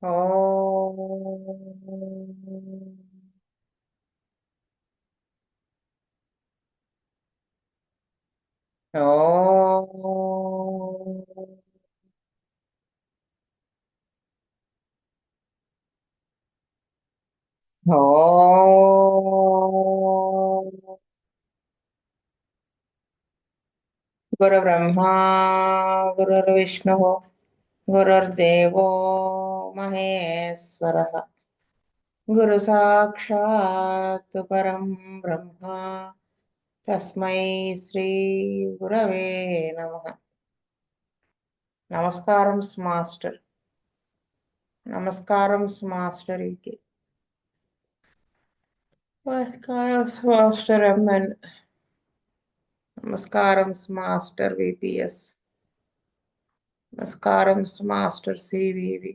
ఓం ఓం ఓం గురుబ్రహ్మా గురుర్విష్ణు గురుర్దేవో మహేశ్వరः గురు సాక్షాత్ పరం బ్రహ్మ తస్మై శ్రీ గురవే నమః. నమస్కారం మాస్టర్. నమస్కారం మాస్టర్కి. నమస్కారం మాస్టర్ ఎంఎన్. నమస్కారం మాస్టర్ విపిఎస్. నమస్కారం మాస్టర్ సివివి.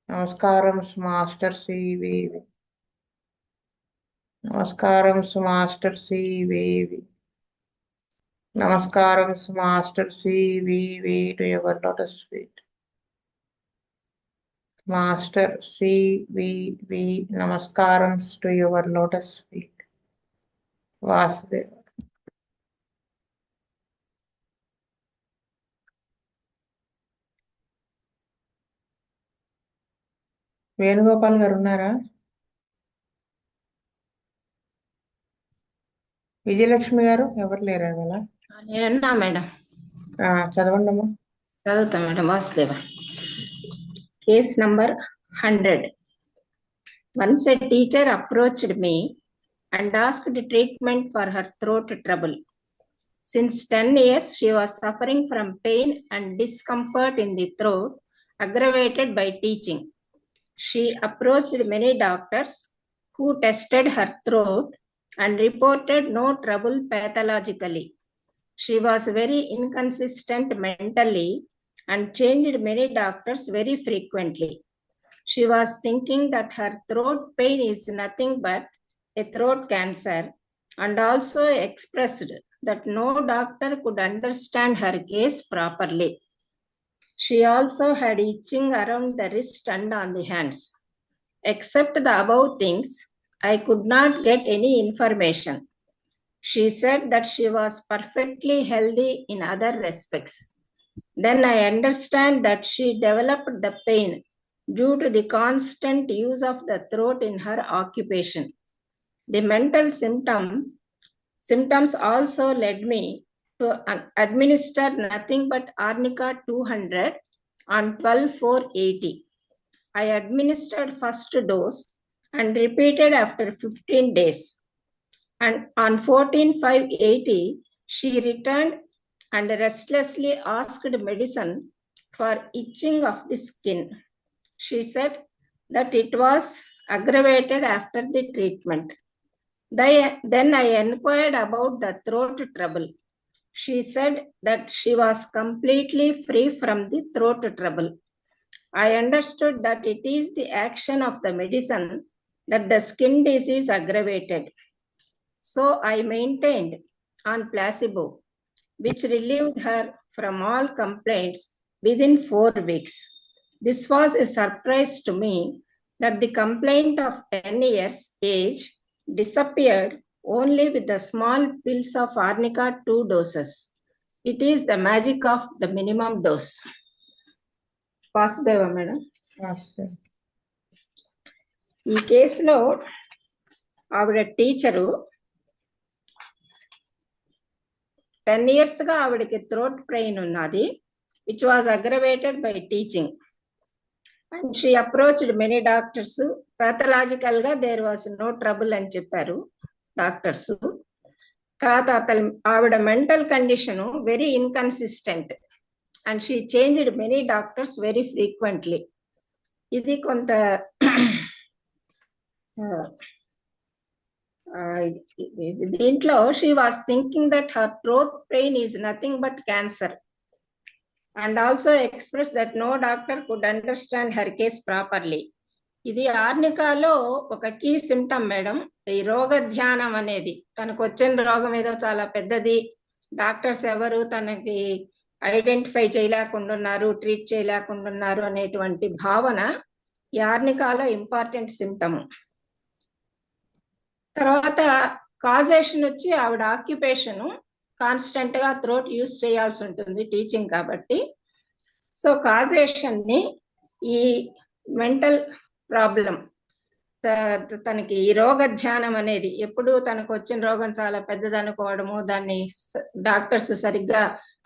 నమస్కారం మాస్టర్ సివివి. నమస్కారం మాస్టర్ సివివి. నమస్కారం master CVV to your lotus feet. Master CVV నమస్కారం to your lotus feet. Vasudev. Venugopal గారు ఉన్నారా? విజయలక్ష్మి గారు ఎవరు లేరా ఇవాళ? నేనున్నా మేడం. చదవండి అమ్మా. చదువుతా madam. Vasudeva. Case number 100. Once a teacher approached me and asked treatment for her throat trouble. Since 10 years, she was suffering from pain and discomfort in the throat, aggravated by teaching. She approached many doctors who tested her throat and reported no trouble pathologically. She was very inconsistent mentally and changed many doctors very frequently. She was thinking that her throat pain is nothing but a throat cancer and also expressed that no doctor could understand her case properly. She also had itching around the wrist and on the hands. Except the above things, I could not get any information. She said that she was perfectly healthy in other respects. Then I understand that she developed the pain due to the constant use of the throat in her occupation. The mental symptoms also led me to administer nothing but Arnica 200 on 12/4/80. I administered first dose and repeated after 15 days. And on 14/5/80, she returned and restlessly asked medicine for itching of the skin. She said that it was aggravated after the treatment. Then I inquired about the throat trouble. She said that she was completely free from the throat trouble. I understood that it is the action of the medicine that the skin disease aggravated. So I maintained on placebo, which relieved her from all complaints within 4 weeks. This was a surprise to me that the complaint of 10 years age disappeared only with the small pills of Arnica 2 doses. It is the magic of the minimum dose. Vasudeva madam. ఈ కేసులో ఆవిడ teacher 10 years గా ఆవిడకి throat pain ఉన్నది, which was aggravated by teaching. And she approached many doctors. Pathological గా there was no trouble అని చెప్పారు doctors. తర్వాత ఆవిడ mental condition very inconsistent and she changed many doctors very frequently. ఇది కొంత దీంట్లో she was thinking that her throat pain is nothing but cancer and also express that no doctor could understand her case properly. ఇది ఆర్నికాలో ఒక key symptom madam. ఈ రోగ ధ్యానం అనేది, తనకు వచ్చిన రోగం ఏదో చాలా పెద్దది, డాక్టర్స్ ఎవరు తనకి ఐడెంటిఫై చేయలేకుండా ట్రీట్ చేయలేకుండా అనేటువంటి భావన ఈ ఆర్నికాలో ఇంపార్టెంట్ సిమ్టమ్. తర్వాత కాజేషన్ వచ్చి ఆవిడ ఆక్యుపేషన్ కాన్స్టెంట్ గా థ్రోట్ యూస్ చేయాల్సి ఉంటుంది టీచింగ్ కాబట్టి. సో కాజేషన్ ని ఈ మెంటల్ ప్రాబ్లం, తనకి ఈ రోగ ధ్యానం అనేది ఎప్పుడు తనకు వచ్చిన రోగం చాలా పెద్దదనుకోవడము, దాన్ని డాక్టర్స్ సరిగ్గా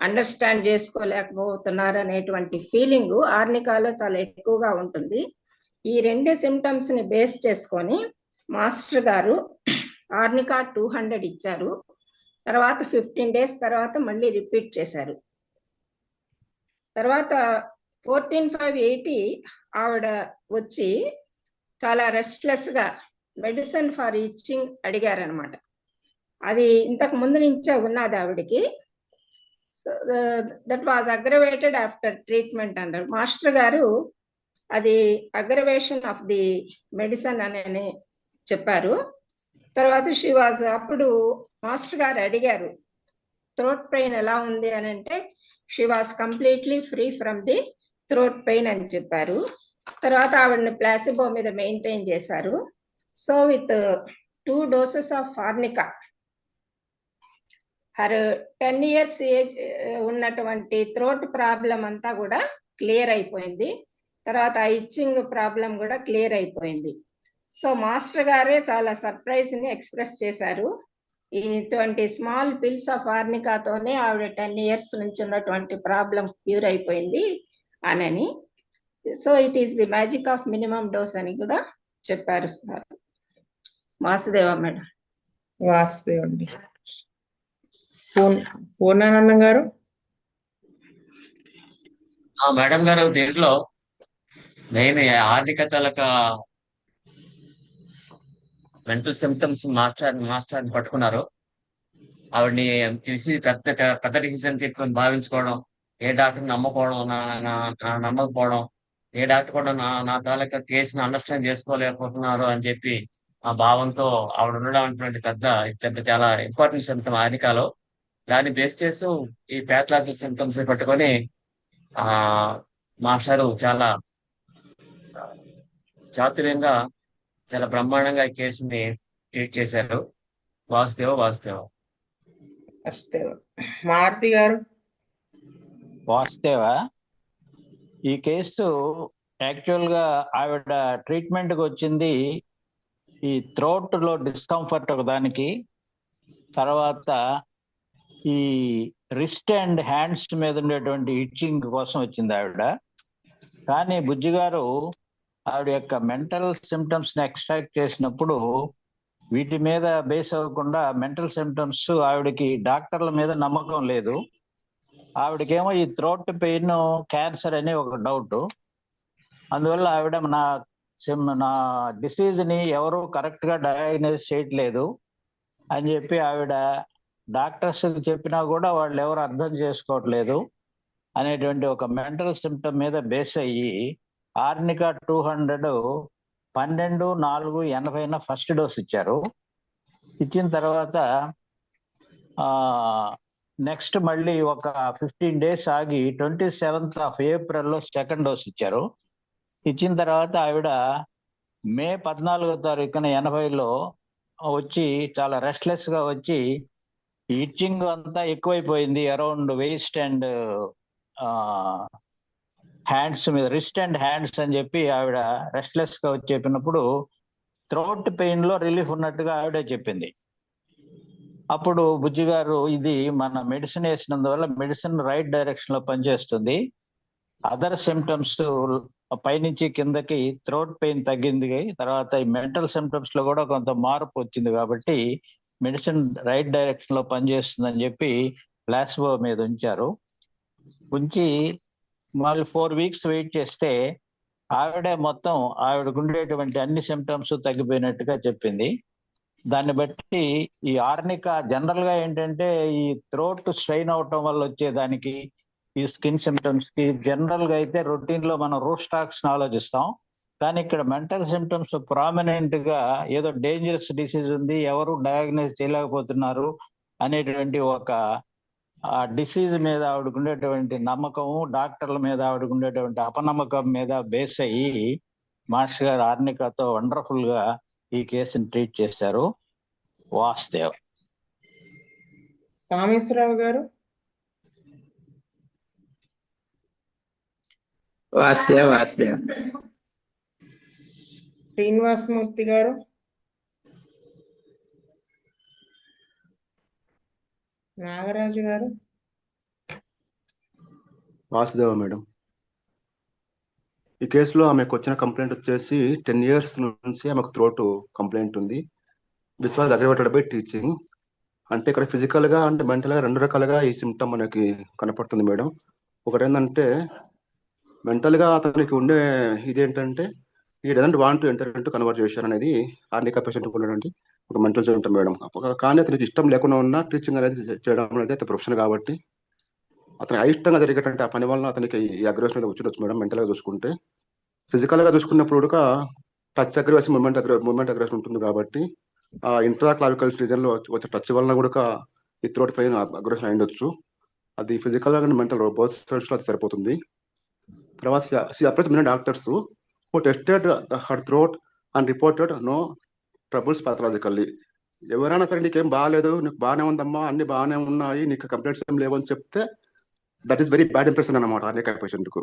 అండర్స్టాండ్ చేసుకోలేకపోతున్నారు అనేటువంటి ఫీలింగ్ ఆర్నికాలో చాలా ఎక్కువగా ఉంటుంది. ఈ రెండు సిమ్టమ్స్ ని బేస్ చేసుకొని మాస్టర్ గారు ఆర్నికా 200 ఇచ్చారు. తర్వాత 15 days తర్వాత మళ్ళీ రిపీట్ చేశారు. తర్వాత 14/5/80 ఆవిడ వచ్చి చాలా రెస్ట్లెస్ గా మెడిసిన్ ఫర్ ఇచ్చింగ్ అడిగారనమాట. అది ఇంతకు ముందు నుంచే ఉన్నది ఆవిడకి. That was aggravated after treatment అన్నారు మాస్టర్ గారు. అది అగ్రవేషన్ ఆఫ్ ది మెడిసిన్ అని చెప్పారు. తర్వాత అప్పుడు మాస్టర్ గారు అడిగారు థ్రోట్ పెయిన్ ఎలా ఉంది అని అంటే she was completely free from the throat pain అని చెప్పారు. తర్వాత ఆవిడని ప్లాసిబో మీద మెయింటైన్ చేశారు. So with 2 doses of arnica her 10 years age ఉన్నటువంటి థ్రోట్ ప్రాబ్లం అంతా కూడా క్లియర్ అయిపోయింది. తర్వాత ఇచ్చింగ్ ప్రాబ్లం కూడా క్లియర్ అయిపోయింది. సో మాస్టర్ గారే చాలా సర్ప్రైజ్ ని ఎక్స్ప్రెస్ చేశారు. ఇటువంటి స్మాల్ పిల్స్ ఆఫ్ ఆర్నికాతోనే ఆవిడ 10 years నుంచి ఉన్నటువంటి ప్రాబ్లం క్యూర్ అయిపోయింది అని. So it is the magic of minimum dose అని కూడా చెప్పారు సార్. వాసుదేవ మేడం. వాసుదేవ్ అండి. పూర్ణానందం గారు. మేడం గారు దీంట్లో మెయిన్ ఆర్థిక తలక మెంటల్ సిమ్టమ్స్ మాస్టర్ పట్టుకున్నారు. ఆవిడని తెలిసి పెద్ద డిసిజన్ తీసుకొని భావించుకోవడం, ఏ డాక్టర్ నమ్మకపోవడం, నమ్మకపోవడం, ఏ డాక్టర్ కూడా నా తాలూకా కేసును అండర్స్టాండ్ చేసుకోలేకపోతున్నారు అని చెప్పి ఆ భావంతో ఆవిడ ఉండడం అనేటువంటి పెద్ద చాలా ఇంపార్టెంట్ సిమ్టమ్ ఆర్నికాలో. దాన్ని బేస్ చేస్తూ ఈ ప్యాథలాజికల్ సిమ్టమ్స్ పట్టుకొని మాస్టారు చాలా చాతుర్యంగా చాలా బ్రహ్మాండంగా ఈ కేసుని ట్రీట్ చేశారు. వాసుదేవ. మారుతి గారు. వాసుదేవ, ఈ కేసు యాక్చువల్ గా ఆవిడ ట్రీట్మెంట్ కి వచ్చింది ఈ థ్రోట్ లో డిస్కంఫర్ట్ ఒకదానికి, తర్వాత ఈ రిస్ట్ అండ్ హ్యాండ్స్ మీద ఉండేటువంటి ఇచ్చింగ్ కోసం వచ్చింది ఆవిడ. కానీ బుజ్జి గారు ఆవిడ యొక్క మెంటల్ సిమ్టమ్స్ ని ఎక్స్ట్రాక్ట్ చేసినప్పుడు వీటి మీద బేస్ అవ్వకుండా మెంటల్ సిమ్టమ్స్ ఆవిడకి డాక్టర్ల మీద నమ్మకం లేదు. ఆవిడకేమో ఈ థ్రోట్ పెయిన్ క్యాన్సర్ అనే ఒక డౌట్. అందువల్ల ఆవిడ నా డిసీజ్ ని ఎవరు కరెక్ట్ గా డయాగ్నోస్ చేయట్లేదు అని చెప్పి ఆవిడ డాక్టర్స్ చెప్పినా కూడా వాళ్ళు ఎవరు అర్థం చేసుకోవట్లేదు అనేటువంటి ఒక మెంటల్ సిమ్టమ్ మీద బేస్ అయ్యి ఆర్నికా 200 12/4/80 ఫస్ట్ డోస్ ఇచ్చారు. ఇచ్చిన తర్వాత నెక్స్ట్ మళ్ళీ ఒక 15 days ఆగి 27th April సెకండ్ డోస్ ఇచ్చారు. ఇచ్చిన తర్వాత ఆవిడ మే 14వ 80లో వచ్చి చాలా రెస్ట్లెస్ గా వచ్చి ఇచ్చింగ్ అంతా ఎక్కువైపోయింది అరౌండ్ వేస్ట్ అండ్ హ్యాండ్స్ మీద, రిస్ట్ అండ్ హ్యాండ్స్ అని చెప్పి ఆవిడ రెస్ట్లెస్ గా వచ్చి చెప్పినప్పుడు థ్రోట్ పెయిన్ లో రిలీఫ్ ఉన్నట్టుగా ఆవిడే చెప్పింది. అప్పుడు బుజ్జి గారు ఇది మన మెడిసిన్ వేసినందువల్ల మెడిసిన్ రైట్ డైరెక్షన్ లో పనిచేస్తుంది, అదర్ సిమ్టమ్స్ పైనుంచి కిందకి థ్రోట్ పెయిన్ తగ్గింది, తర్వాత ఈ మెంటల్ సిమ్టమ్స్ లో కూడా కొంత మార్పు వచ్చింది కాబట్టి మెడిసిన్ రైట్ డైరెక్షన్ లో పనిచేస్తుందని చెప్పి ప్లాసిబో మీద ఉంచి మళ్ళీ 4 weeks వెయిట్ చేస్తే ఆవిడే మొత్తం ఆవిడకు ఉండేటువంటి అన్ని సిమ్టమ్స్ తగ్గిపోయినట్టుగా చెప్పింది. దాన్ని బట్టి ఈ ఆర్నికా జనరల్ గా ఏంటంటే ఈ థ్రోట్ స్ట్రెయిన్ అవటం వల్ల వచ్చేదానికి ఈ స్కిన్ సిమ్టమ్స్ కి జనరల్ గా అయితే రొటీన్ లో మనం రూస్టాక్స్ ఆలోచిస్తాం. కానీ ఇక్కడ మెంటల్ సిమ్టమ్స్ ప్రామినెంట్ గా ఏదో డేంజరస్ డిసీజ్ ఉంది, ఎవరు డయాగ్నోస్ చేయలేకపోతున్నారు అనేటువంటి ఒక ఆ డిసీజ్ మీద ఆవిడకు ఉండేటువంటి నమ్మకము, డాక్టర్ల మీద ఆవిడకు ఉండేటువంటి అపనమ్మకం మీద బేస్ అయ్యి మాస్టర్ గారు ఆర్నికాతో వండర్ఫుల్ గా ఈ కేసుని ట్రీట్ చేశారు. వాసుదేవ్. కామేశ్వరరావు గారు. వాసుదేవ్. శ్రీనివాసమూర్తి గారు. నాగరాజు గారు. వాసుదేవ మేడం. ఈ కేసులో ఆమెకు వచ్చిన కంప్లైంట్ వచ్చేసి 10 years నుంచి ఆమెకు థ్రోట్ కంప్లైంట్ ఉంది. Which was aggravated by teaching. అంటే ఇక్కడ ఫిజికల్ గా అంటే మెంటల్ గా 2 రకాలుగా ఈ సిమ్టమ్ మనకి కనపడుతుంది మేడం. ఒకటి ఏంటంటే మెంటల్ గా అతనికి ఉండే ఇదేంటంటే ఈ doesn't want to enter into conversation అనేది ఆర్నికా పేషెంట్ ఉన్నటువంటి ఒక మెంటల్ సిమ్టమ్ మేడం. కానీ అతనికి ఇష్టం లేకుండా ఉన్న టీచింగ్ అనేది చేయడం అనేది అతని ప్రొఫెషన్ కాబట్టి అతను అయిష్టంగా జరిగేటంటే ఆ పని వలన అతనికి ఈ అగ్రెషన్ అనేది వచ్చిండొచ్చు మేడం. మెంటల్ గా చూసుకుంటే ఫిజికల్ గా చూసుకున్నప్పుడు కూడా టచ్ అగ్రెషన్ మూమెంట్ అగ్రెషన్ ఉంటుంది కాబట్టి ఆ ఇంట్రా క్లావికల్ రీజన్ లో వచ్చే టచ్ వలన కూడా ఈ థ్రోట్ పైన అగ్రెషన్ అయ్యొచ్చు. అది ఫిజికల్ గా మెంటల్ బోత్ సైడ్స్ లో అది సరిపోతుంది. తర్వాత approach many doctors who tested her throat and reported no troubles pathologically. ఎవరైనా సరే నీకేం బాగాలేదు, నీకు బాగానే ఉందమ్మా, అన్ని బాగానే ఉన్నాయి, నీకు కంప్లైంట్స్ ఏం లేవు అని చెప్తే that is very bad impression అనమాట ఆర్నికా పేషెంట్ కు.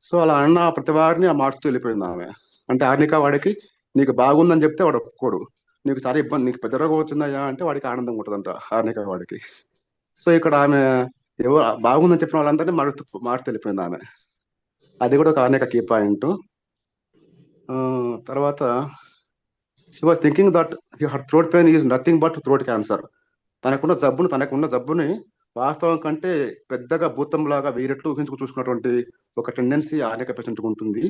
సో అలా అన్న ప్రతి వారిని ఆ మార్చుతూ వెళ్ళిపోయింది ఆమె. అంటే ఆర్నికా వాడికి నీకు బాగుందని చెప్తే వాడు ఒప్పుకోడు, నీకు చాలా ఇబ్బంది, నీకు పెద్ద రోగం వచ్చిందయ్యా అంటే వాడికి ఆనందం ఉంటుందంట ఆర్నికా వాడికి. సో ఇక్కడ ఆమె ఎవరు బాగుందని చెప్పిన వాళ్ళందరినీ మార్చుతూ వెళ్ళిపోయింది ఆమె. అది కూడా ఒక ఆర్నికా కీ పాయింట్. తర్వాత she was thinking that her throat pain is nothing but throat cancer. తనకున్న జబ్బుని వాస్తవం కంటే పెద్దగా భూతంలాగా 1000 రెట్లు ఊహించుకు చూసుకున్నటువంటి ఒక టెండెన్సీ ఆర్నికా పేషెంట్కి ఉంటుంది.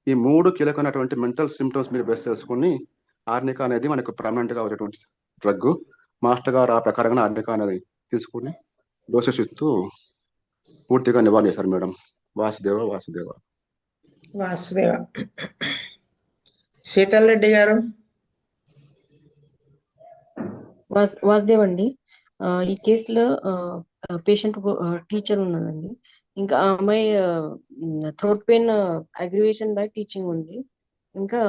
ఈ 3 కీలకమైనటువంటి మెంటల్ సిమ్టమ్స్ మీరు బేస్ చేసుకుని ఆర్నికా అనేది మనకు పర్మనెంట్ గా వచ్చేటువంటి డ్రగ్. మాస్టర్ గారు ఆ ప్రకారంగా ఆర్నికా అనేది తీసుకుని డోసెస్ ఇస్తూ పూర్తిగా నివారణ చేశారు మేడం. వాసుదేవ. శీతల్ రెడ్డి గారు. వాసుదేవ్ అండి. ఈ కేసులో పేషెంట్ టీచర్ ఉన్నదండి. ఇంకా ఆ అమ్మాయి throat pain aggravation by teaching ఉంది. ఇంకా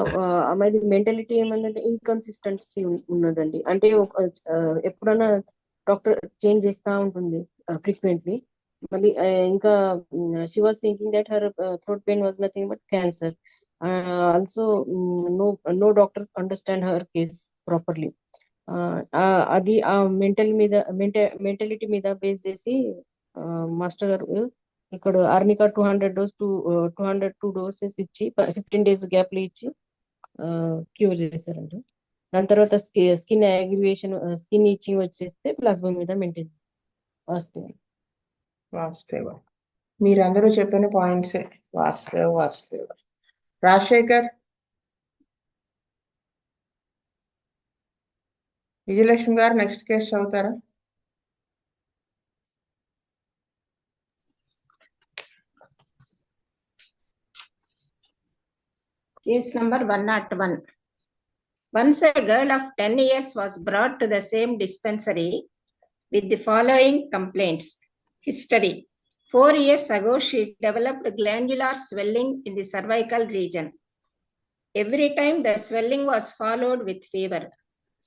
అమ్మాయి మెంటాలిటీ ఏమందంటే ఇన్కన్సిస్టెన్సీ ఉన్నదండి. అంటే ఎప్పుడైనా డాక్టర్ చేంజ్ చేస్తూ ఉంటుంది ఫ్రీక్వెంట్లీ. మళ్ళీ ఇంకా she was thinking that her throat pain was nothing but cancer. Also no doctor understand her case properly. అది ఆ మెంటాలిటీ మీద బేస్ చేసి మాస్టర్ గారు ఇక్కడ ఆర్నికా 202 డోసెస్ ఇచ్చి 15 days గ్యాప్ లో ఇచ్చి క్యూర్ చేశారండి. దాని తర్వాత స్కిన్ అగ్రివేషన్, స్కిన్ ఇచ్చింగ్ వచ్చేస్తే ప్లాస్మా మీద మెయింటైన్ వాసుదేవ. మీరందరూ చెప్పిన పాయింట్సే. వాసుదేవ. రాజశేఖర్. విజయలక్ష్మి గారు నెక్స్ట్ కేసు చదువుతారా? Case number 101. Once a girl of 10 years was brought to the same dispensary with the following complaints. History. 4 years ago, she developed glandular swelling in the cervical region. Every time the swelling was followed with fever.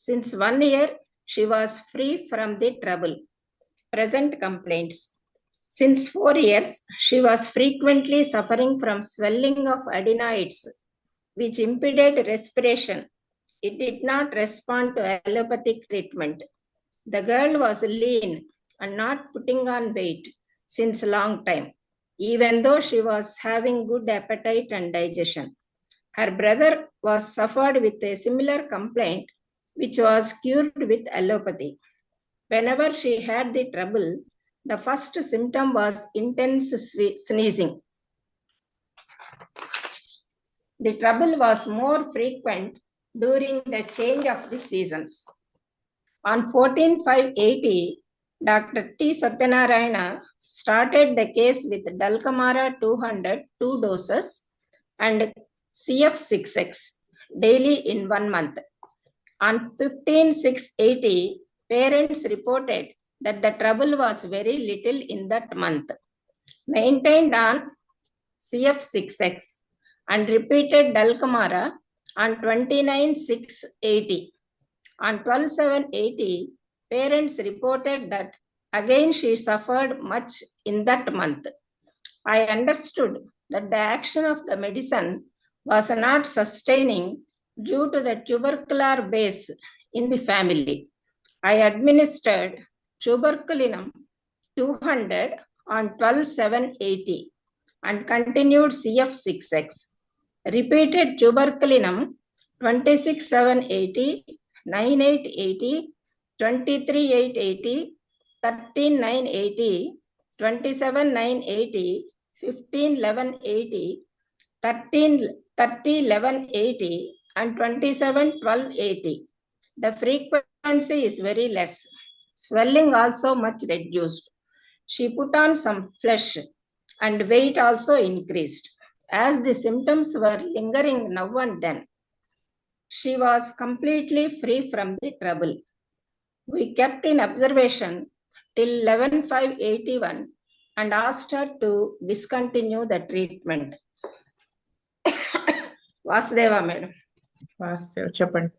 Since 1 year, she was free from the trouble. Present complaints. Since 4 years, she was frequently suffering from swelling of adenoids, which impeded respiration. It did not respond to allopathic treatment. The girl was lean and not putting on weight since a long time, even though she was having good appetite and digestion. Her brother was suffered with a similar complaint, which was cured with allopathy. Whenever she had the trouble, the first symptom was intense sneezing. The trouble was more frequent during the change of the seasons. On 14/5/80, Dr. T. Satyanarayana started the case with Dulcamara 200 2 doses and CF6X daily in 1 month. On 15/6/80, parents reported that the trouble was very little in that month. Maintained on CF6X and repeated Dalkamara on 29/6/80. On 12/7/80, parents reported that again she suffered much in that month. I understood that the action of the medicine was not sustaining due to the tubercular base in the family. I administered tuberculinum 200 on 12/7/80 and continued CF6X. Repeated tuberculinum 26/7/80, 9/8/80, 23/8/80, 13/9/80, 27/9/80, 15/11/80, 30/11/80, and 27/12/80. The frequency is very less. Swelling also much reduced. She put on some flesh and weight also increased. As the symptoms were lingering now and then, she was completely free from the trouble. We kept in observation till 11/5/81 and asked her to discontinue the treatment. Vasudeva madam. వాస్తవ చెప్పండి.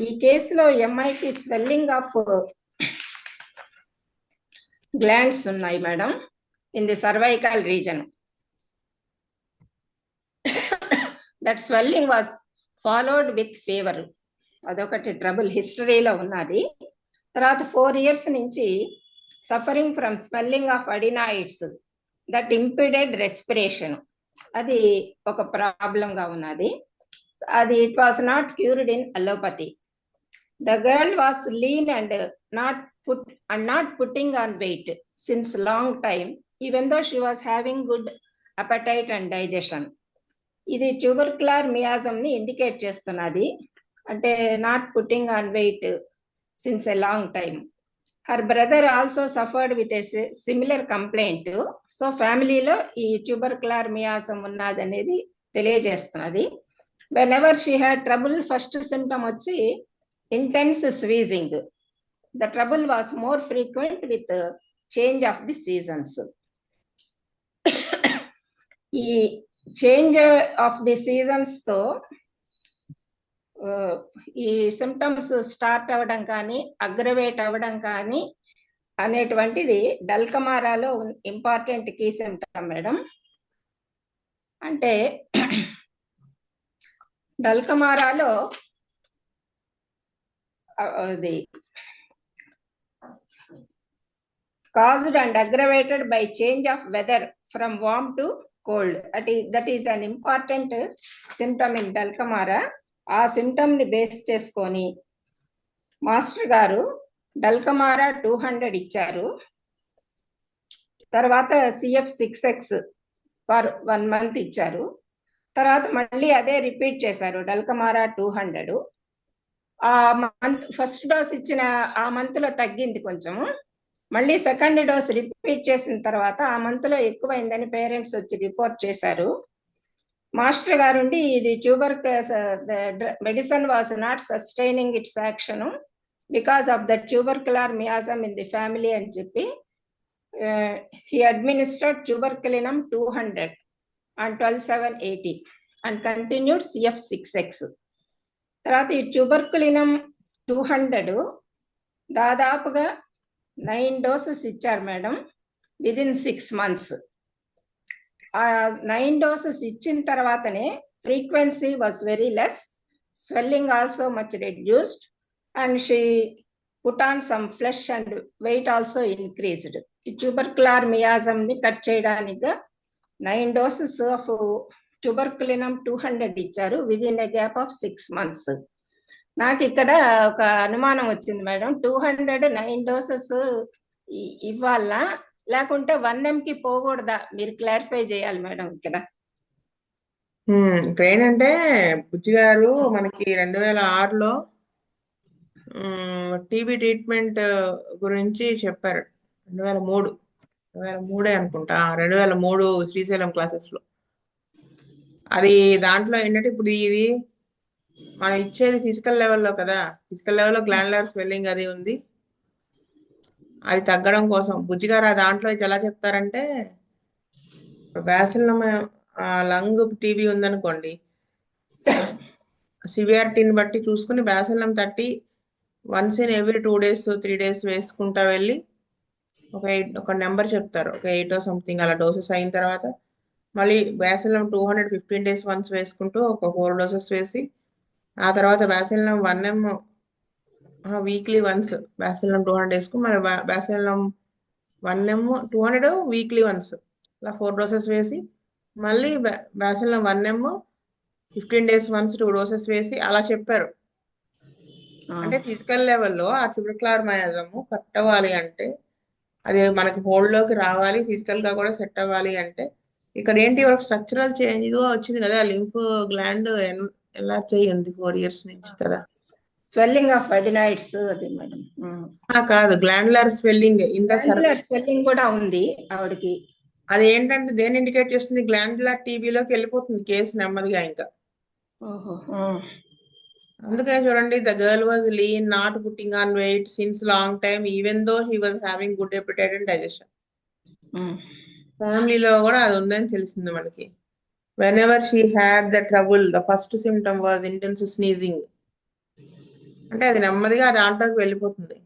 ఈ కేసులో ఎంఐకి swelling of glands ఉన్నాయి madam in the cervical region. That swelling was followed with fever. అదొకటి trouble హిస్టరీలో ఉన్నది. తర్వాత 4 years నుంచి suffering from smelling of adenoids that impeded respiration. అది ఒక ప్రాబ్లం గా ఉన్నది. అది it was not cured in allopathy. The girl was lean and not putting on weight since long time, even though she was having good appetite and digestion. ఇది tubercular miasm ని indicate చేస్తున్నది. అంటే not putting on weight since a long time. Her brother also suffered with a similar complaint. So ఫ్యామిలీలో ఈ tubercular miasm ఉన్నది అనేది తెలియజేస్తున్నది. Whenever she had trouble, first symptom వచ్చి intense squeezing. The trouble was more frequent with the change of the seasons. ఈ change of the seasons తో ఈ symptoms start అవ్వడం కానీ అగ్రవేట్ అవ్వడం కానీ అనేటువంటిది డల్కమారాలో ఇంపార్టెంట్ కీ సిమ్టమ్ మేడం. అంటే డల్కమారాలో the caused and aggravated by change of weather from warm to cold. That is an important symptom in Dalkamara. ఆ symptom ని బేస్ చేసుకొని మాస్టర్ గారు డల్కమారా 200 ఇచ్చారు. తర్వాత CF6X ఫర్ 1 month ఇచ్చారు. తర్వాత మళ్ళీ అదే రిపీట్ చేశారు డల్కమారా 200. ఆ మంత్ ఫస్ట్ డోస్ ఇచ్చిన ఆ మంత్ లో తగ్గింది కొంచెము. మళ్ళీ సెకండ్ డోస్ రిపీట్ చేసిన తర్వాత ఆ మంత్ లో ఎక్కువైందని పేరెంట్స్ వచ్చి రిపోర్ట్ చేశారు. మాస్టర్ గారుండి ఇది medicine was not sustaining its action because of the tubercular miasm in the family అని చెప్పి he administered tuberculinum 200 on 12/7/80 and continued CF6X. తర్వాత ఈ ట్యూబర్కులినం 200 దాదాపుగా 9 doses ఇచ్చారు మేడం విదిన్ 6 months. ఆ 9 doses ఇచ్చిన తర్వాతనే frequency was very less, swelling also much reduced and she put on some flesh and weight also increased. ఈ ట్యూబర్కులర్ మియాజం ని cut చేయడానికి 9 doses ఆఫ్ ట్యూబర్కులినం 200 ఇచ్చారు within a gap of 6 months. నాకు ఇక్కడ ఒక అనుమానం వచ్చింది మేడం, 200 9 doses ఇవ్వాలా లేకుంటే 1M కి పోకూడదా? మీరు క్లారిఫై చేయాలి మేడం ఇక్కడ. ఇక్కడ ఏంటంటే బుజ్జి గారు మనకి 2006లో టీబీ ట్రీట్మెంట్ గురించి చెప్పారు. 2003 అనుకుంటా, 2003 శ్రీశైలం క్లాసెస్ లో. అది దాంట్లో ఏంటంటే ఇప్పుడు ఇది మనం ఇచ్చేది ఫిజికల్ లెవెల్లో కదా, ఫిజికల్ లెవెల్లో గ్లాండ్యులర్ స్వెల్లింగ్ అది ఉంది, అది తగ్గడం కోసం బుజ్జిగారు ఆ దాంట్లో ఎలా చెప్తారంటే, బ్యాసిల్ లంగ్ టీబీ ఉందనుకోండి, సివియారిటీని బట్టి చూసుకుని బ్యాసిలం 30 once in every 2 days 3 days వేసుకుంటా వెళ్ళి ఒక నెంబర్ చెప్తారు, ఒక 8 సంథింగ్ అలా డోసెస్ అయిన తర్వాత మళ్ళీ బ్యాసిలం 200 15 days వన్స్ వేసుకుంటూ ఒక 4 doses వేసి, ఆ తర్వాత బ్యాసిలం 1M వీక్లీ వన్స్ బ్యాసిలం 200 days కు మరి బ్యాసిలం 1M 200 వీక్లీ వన్స్ అలా 4 doses వేసి, మళ్ళీ బ్యాసిలం 1M 15 days వన్స్ 2 doses వేసి అలా చెప్పారు. అంటే ఫిజికల్ లెవెల్లో ఆ ట్యూబర్క్యులర్ మయాజము కట్ అవ్వాలి అంటే, అది మనకి హోల్డ్ లోకి రావాలి, ఫిజికల్ గా కూడా సెట్ అవ్వాలి అంటే, ఇక్కడ ఏంటి స్ట్రక్చరల్ చేంజ్ వచ్చింది కదా, లింఫ్ గ్లాండ్ ఎన్లార్జ్ అయ్యింది 4 years నుంచి కదా. స్వెల్లింగ్ ఆఫ్ అడినాయిడ్స్ అది మేడం. కాదు, glandular swelling in the swelling కూడా ఉంది ఆవిడకి. అది ఏంటంటే దేని ఇండికేట్ చేస్తుంది, గ్లాండ్యులర్ టీబీలోకి వెళ్ళిపోతుంది కేసు నెమ్మదిగా ఇంకా. అందుకనే చూడండి, the girl was lean, not putting on weight since long time even though he was having good appetite and digestion. ఫ్యామిలీలో కూడా అది ఉందని తెలిసింది మనకి. When ever she had the trouble the first symptom was intense sneezing. అంటే అది నెమ్మదిగా దాంట్లోకి వెళ్ళిపోతుంది,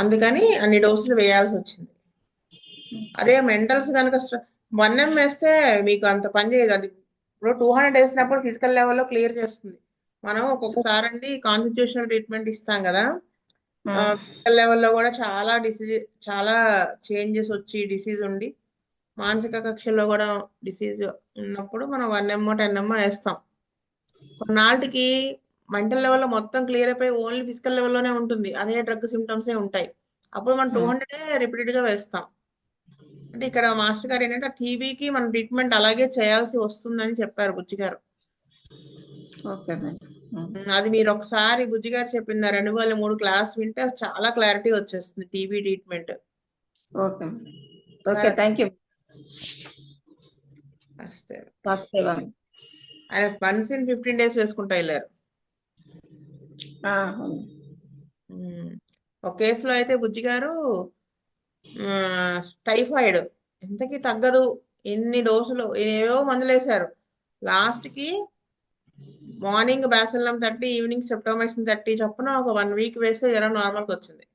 అందుకని అన్ని డోసులు వేయాల్సి వచ్చింది. అదే మెంటల్స్ కనుక 1M వేస్తే మీకు అంత పని చేయదు. అది ఇప్పుడు 200 వేసినప్పుడు ఫిజికల్ లెవెల్లో క్లియర్ చేస్తుంది. మనం ఒక్కొక్కసారి అండి కాన్స్టిట్యూషనల్ ట్రీట్మెంట్ ఇస్తాం కదా, ఫిజికల్ లెవెల్లో కూడా చాలా చేంజెస్ వచ్చి డిసీజ్ ఉండి, మానసిక కక్షల్లో కూడా డిసీజ్ ఉన్నప్పుడు మనం 1M 10M వేస్తాం. కొన్నాళ్ళకి మెంటల్ లెవెల్లో మొత్తం క్లియర్ అయిపోయి ఓన్లీ ఫిజికల్ లెవెల్లోనే ఉంటుంది, అదే డ్రగ్ సిమ్టమ్సే ఉంటాయి, అప్పుడు మనం 200 రిపీటెడ్ గా వేస్తాం. అంటే ఇక్కడ మాస్టర్ గారు ఏంటంటే టీబీకి మన ట్రీట్మెంట్ అలాగే చేయాల్సి వస్తుందని చెప్పారు బుజ్జి గారు. అది మీరు ఒకసారి బుజ్జి గారు చెప్పిన 2 క్లాస్ వింటే చాలా క్లారిటీ వచ్చేస్తుంది TB treatment. Okay, thank you. ఆయన వన్స్ ఇన్ 15 days వేసుకుంటా వెళ్ళారు. ఒక కేసులో అయితే బుజ్జి గారు టైఫాయిడ్ ఎంతకి తగ్గదు, ఎన్ని డోసులు ఏవో మందులు వేశారు, లాస్ట్ కి మార్నింగ్ బ్యాసిలం 30 ఈవినింగ్ స్ట్రెప్టోమైసిన్ 30 చొప్పున ఒక 1 week వేస్తే జ్వరం నార్మల్కి వచ్చింది.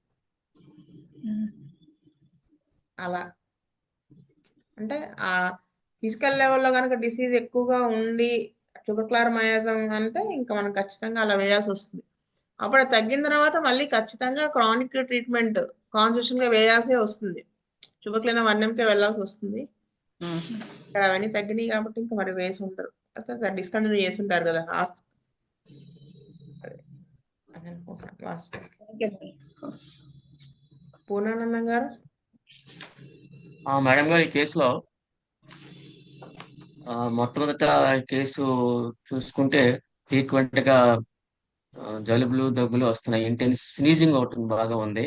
అలా అంటే ఆ ఫిజికల్ లెవెల్లో కనుక డిసీజ్ ఎక్కువగా ఉండి ట్యూబర్క్యులర్ మయాజం అంటే ఇంకా మనం ఖచ్చితంగా అలా వేయాల్సి వస్తుంది. అప్పుడు తగ్గిన తర్వాత మళ్ళీ ఖచ్చితంగా క్రానిక్ ట్రీట్మెంట్ కాన్స్టిట్యూషన్ గా వేయాల్సి వస్తుంది, ట్యూబర్క్యులర్ 1Mకే వెళ్ళాల్సి వస్తుంది. ఇక్కడ అవన్నీ తగ్గినాయి కాబట్టి ఇంకా మరి వేసి ఉంటారు, డిస్కంటిన్యూ చేసి ఉంటారు కదా. పూర్ణానందం గారు. మేడం గారు, ఈ కేసులో మొట్టమొదట కేసు చూసుకుంటే ఫ్రీక్వెంట్ గా జలుబులు దగ్గులు వస్తున్నాయి, ఇంటెన్స్ స్నీజింగ్ ఒకటి బాగా ఉంది.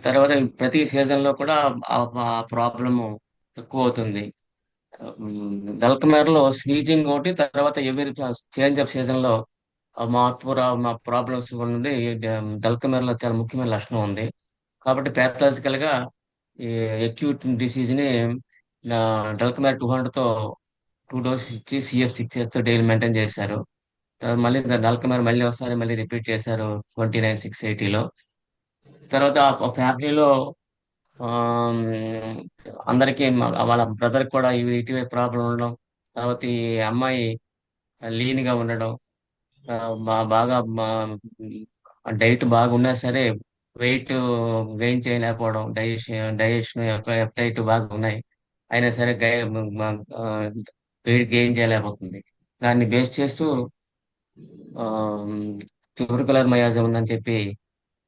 తర్వాత ప్రతి సీజన్ లో కూడా ఆ ప్రాబ్లమ్ ఎక్కువ అవుతుంది. దల్కమేరలో స్నీజింగ్ ఒకటి, తర్వాత ఎవరి చేంజ్ ఆఫ్ సీజన్ లో మా ప్రాబ్లమ్స్ ఉంది. దల్కమేరలో చాలా ముఖ్యమైన లక్షణం ఉంది. కాబట్టి ప్యాథలాజికల్ గా ఈ అక్యూట్ డిసీజ్ ని డల్కమేర 200 తో 2 doses ఇచ్చి CF 6 డైలీ మెయింటైన్ చేశారు. మళ్ళీ డల్కమేర మళ్ళీ ఒకసారి మళ్ళీ రిపీట్ చేశారు 29/680లో. తర్వాత ఆ ఫ్యామిలీలో అందరికి వాళ్ళ బ్రదర్ కూడా ఇటీవల ప్రాబ్లం ఉండడం, తర్వాత ఈ అమ్మాయి లీన్ గా ఉండడం, బాగా డైట్ బాగున్నా సరే వెయిట్ గెయిన్ చేయలేకపోవడం, డైజెషన్ ఎప్టైట్ బాగా ఉన్నాయి, అయినా సరే వెయిట్ గెయిన్ చేయలేకపోతుంది. దాన్ని బేస్ చేస్తూ ట్యూబర్కులర్ మయాజం ఉందని చెప్పి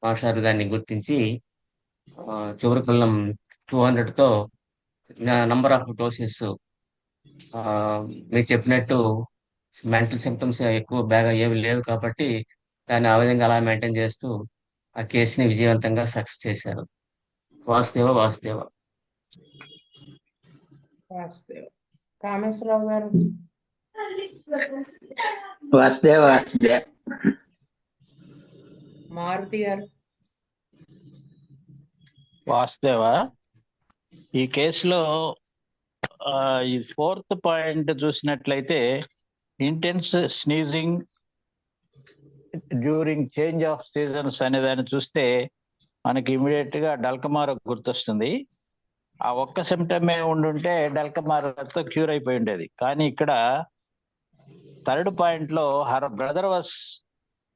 మాస్టర్ దాన్ని గుర్తించి ట్యూబర్కులం 200 తో నంబర్ ఆఫ్ డోసెస్ మీరు చెప్పినట్టు మెంటల్ సిమ్టమ్స్ ఎక్కువ బాగా ఏమి లేవు కాబట్టి దాన్ని ఆ విధంగా అలా మెయింటైన్ చేస్తూ ఆ కేసుని విజయవంతంగా సక్సెస్ చేశారు. వాసుదేవ. కామేశ్వరరావు గారు. వాసుదేవ మారుతి గారు. వాసుదేవ ఈ కేసులో ఈ 4th పాయింట్ చూసినట్లయితే intense sneezing during change of seasons అనే దాన్ని చూస్తే మనకి ఇమీడియట్ గా డల్కమార గుర్తొస్తుంది. ఆ ఒక్క సిమ్టమే ఉండుంటే డల్కమారతో క్యూర్ అయిపోయి ఉండేది. కానీ ఇక్కడ 3rd పాయింట్ లో her brother was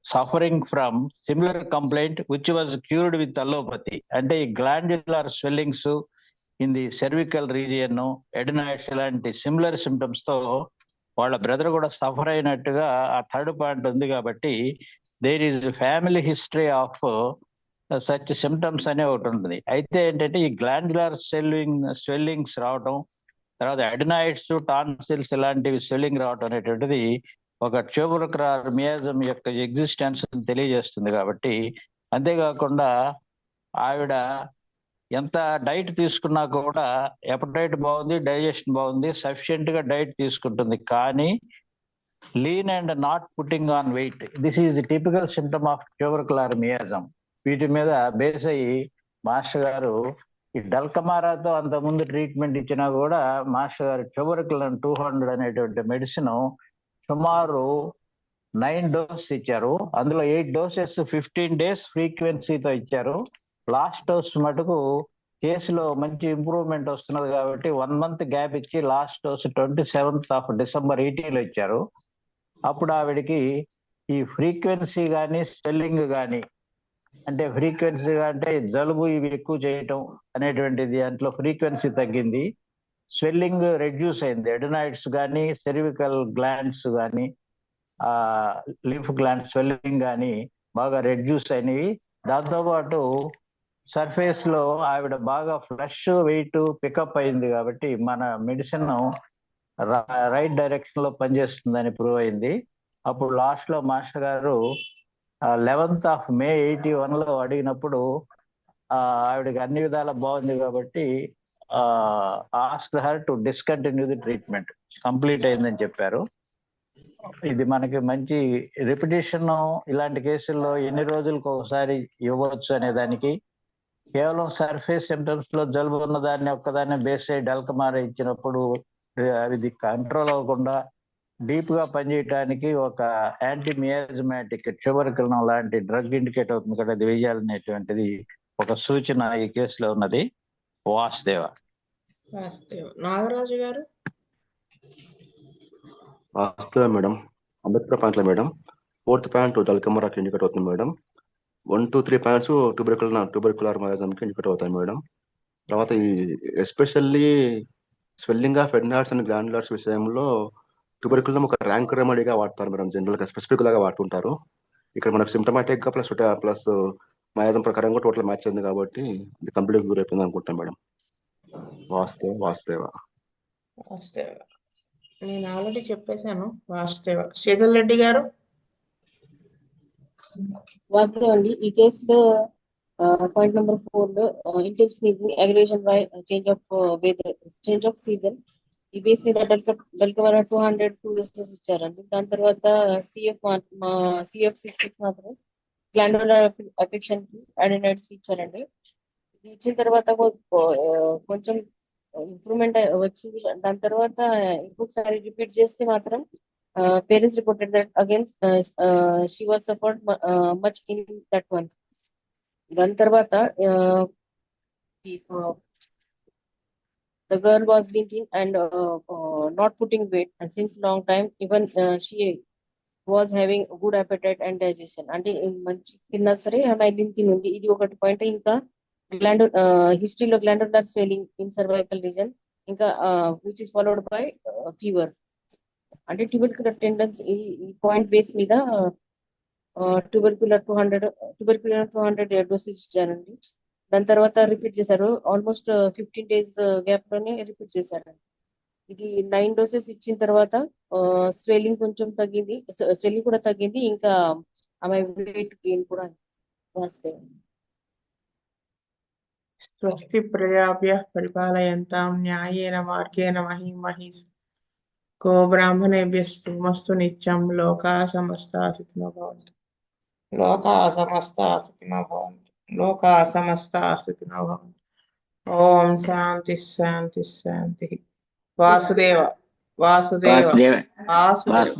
suffering from similar complaint which was cured with allopathy. అంటే ఈ glandular swellings in the cervical region, adenoids ఇలాంటి సిమిలర్ సిమ్టమ్స్ తో వాళ్ళ బ్రదర్ కూడా సఫర్ అయినట్టుగా ఆ 3rd పాయింట్ ఉంది. కాబట్టి there is family history of such symptoms అనే ఒకటి ఉంటుంది. అయితే ఏంటంటే ఈ గ్లాండ్యులర్ స్వెల్లింగ్స్ రావటం, తర్వాత అడినాయిడ్స్, టాన్సిల్స్ ఇలాంటివి స్వెల్లింగ్ రావటం అనేటువంటిది ఒక ట్యూబర్కులర్ మియాజం యొక్క ఎగ్జిస్టెన్స్ తెలియజేస్తుంది. కాబట్టి అంతేకాకుండా ఆవిడ ఎంత డైట్ తీసుకున్నా కూడా ఎపటైట్ బాగుంది, డైజెషన్ బాగుంది, సఫిషియెంట్ గా డైట్ తీసుకుంటుంది. కానీ lean and not putting on wait, this is the typical symptom of tubercular miasm. వీటి మీద బేస్ అయ్యి మాస్టర్ గారు ఈ డల్కమారాతో అంతకుముందు ట్రీట్మెంట్ ఇచ్చినా కూడా మాస్టర్ గారు ట్యూబర్కులర్ 200 అనేటువంటి మెడిసిన్ సుమారు 9 డోసెస్ ఇచ్చారు. అందులో 8 డోసెస్ 15 days ఫ్రీక్వెన్సీతో ఇచ్చారు. లాస్ట్ డోస్ మటుకు కేసులో మంచి ఇంప్రూవ్మెంట్ వస్తున్నది కాబట్టి 1 month గ్యాప్ ఇచ్చి last dose 27th of December 18 ఇచ్చారు. అప్పుడు ఆవిడికి ఈ ఫ్రీక్వెన్సీ కానీ స్వెల్లింగ్ కానీ, అంటే ఫ్రీక్వెన్సీగా అంటే జలుబు ఇవి ఎక్కువ చేయటం అనేటువంటిది, దాంట్లో ఫ్రీక్వెన్సీ తగ్గింది, స్వెల్లింగ్ రెడ్యూస్ అయింది. ఎడనాయిడ్స్ కానీ, సెర్వికల్ గ్లాండ్స్ కానీ, లింఫ్ గ్లాండ్ స్వెల్లింగ్ కానీ బాగా రెడ్యూస్ అయినవి. దాంతోపాటు సర్ఫేస్ లో ఆవిడ బాగా ఫ్లష్ వెయిట్ పికప్ అయింది. కాబట్టి మన మెడిసిన్ రైట్ డైరెక్షన్ లో పనిచేస్తుందని ప్రూవ్ అయింది. అప్పుడు లాస్ట్ లో మాస్టర్ గారు 11th of May 81 లో అడిగినప్పుడు ఆవిడకి అన్ని విధాలా బాగుంది కాబట్టి ask her to discontinue the treatment, complete అయిందని చెప్పారు. ఇది మనకి మంచి రిపిటేషన్. ఇలాంటి కేసుల్లో ఎన్ని రోజులకు ఒకసారి ఇవ్వచ్చు అనే దానికి, కేవలం సర్ఫేస్ సిమ్టమ్స్ లో జలుబు ఉన్న దాన్ని ఒక్కదాన్ని బేస్ అయ్యి డల్కమార ఇచ్చినప్పుడు ఇది కంట్రోల్ అవ్వకుండా డీప్ గా పనిచేయడానికి ఒక యాంటీ మియాజమాటిక్ ట్యూబర్కులర్ లాంటి డ్రగ్ ఇండికేట్ అవుతుంది కదా, అది వేయాలనేటువంటిది ఒక సూచన ఈ కేసులో ఉన్నది. వాసుదేవ. నాగరాజు గారు. వాస్తవే మేడం. అంబేద్కర్ పాయింట్ లో మేడం 4th పాయింట్ డల్కమారాకి ఇండికేట్ అవుతుంది మేడం. 1, 2, 3 పాయింట్స్ ట్యూబర్కులర్ మయాజంకి ఇండికేట్ అవుతాయి మేడం. తర్వాత ఈ ఎస్పెషల్లీ స్వెల్లింగ్ ఆఫ్ ఎడనాయిడ్స్ అండ్ గ్లాండ్యులర్స్ విషయంలో ట్యూబర్కులర్ ఒక ర్యాంక్ రెమెడీగా వాడతారు మేడం. జనరల్ గా స్పెసిఫిక్ లాగా వాడుతుంటారు. ఇక్కడ మనకు సిమ్టమాటిక్ గా ప్లస్ మయాజం ప్రకారంగా టోటల్ మ్యాచ్ అయింది కాబట్టి ఇది కంప్లీట్ క్యూర్ అయిపోయింది అనుకుంటాం మేడం. వాసుదేవ. నేను ఆల్రెడీ చెప్పేశాను వాసుదేవ. శ్రీధర్ రెడ్డి గారు. వాసుదేవ్ అండి, ఈ కేసులో పాయింట్ నెంబర్ 4 లో intense sneezing aggression by change of season, ఈ బేస్ మీద డల్కమారా 202 డోసెస్ ఇచ్చారండి. దాని తర్వాత CF6 మాత్రం గ్లాండులర్ అఫెక్షన్ కి అడినాయిడ్స్ ఇచ్చారండి. ఇది ఇచ్చిన తర్వాత కొంచెం ఇంప్రూవ్మెంట్ వచ్చింది. దాని తర్వాత ఇంకొకసారి రిపీట్ చేస్తే మాత్రం parents reported that against she was suffered much in that one. దాని తర్వాత the girl was drinking and not putting weight, and since long time even she was having good appetite and digestion. అంటే మంచి తిన్నా సరే ఆమె తినుంది. ఇది ఒకటి point. ఇంకా హిస్టరీలో glandular swelling in cervical region, ఇంకా which is followed by fever. అంటే ట్యూబర్కులర్ టెండెన్స్ ఈ పాయింట్ బేస్ మీద ట్యూబర్కులర్ 200 డోసెస్ ఇచ్చారండి. దాని తర్వాత రిపీట్ చేశారు. ఆల్మోస్ట్ 15 days గ్యాప్ లోనే రిపీట్ చేశారు. ఇది 9 డోసెస్ ఇచ్చిన తర్వాత స్వెల్లింగ్ కొంచెం తగ్గింది, స్వెల్లింగ్ కూడా తగ్గింది. ఇంకా ఆమె వెయిట్ గెయిన్ కూడా వస్తాయి. స్వస్తి ప్రజాభ్యః పరిపాలయంతాం న్యాయేన మార్గేణ మహీం మహీష్. గో బ్రాహ్మణేభ్యస్తు మస్తు నిత్యం లోకా సమస్తా సుఖినో భవంతు. లోకా సమస్తా సుఖినో భవంతు. లోకా సమస్తా సుఖినో భవంతు. ఓం శాంతి శాంతి శాంతి. వాసుదేవ వాసుదేవ వాసుదేవ వాసుదేవ